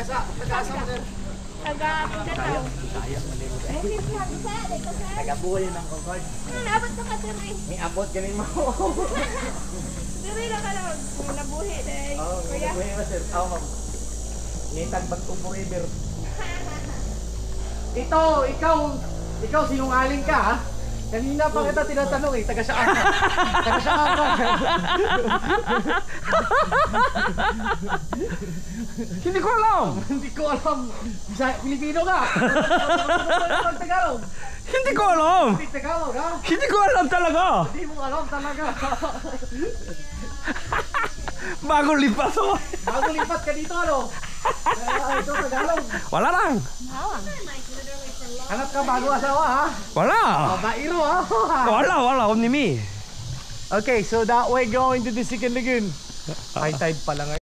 Taga-asa mo din. Taga-Mindanao. Taga-buhay ng Concord. Abot na ka, Siri. May abot ganin mo. Siri lang ka lang. Nabuhi. Oo, nabuhi mo sir. Oo, ma'am. Nitagbat ko forever. Ito, ikaw sinungaling ka ha? Kanina pa kita tinatanong eh, taga saan ka? Taga saan ka? Hindi ko alam. Hindi ko alam. Pilipino ka? Tagalog? Hindi ko alam. Hindi Tagalog ha? Hindi ko alam talaga. Hindi mo alam talaga. Bago lipat ako. Bago lipat ka dito ano? Ito Tagalog. Wala lang. Hanap ka bago asawa ha? Wala. Babairo ha? Wala. Only me. Okay, so that way going to the second lagoon. High tide pala ngayon.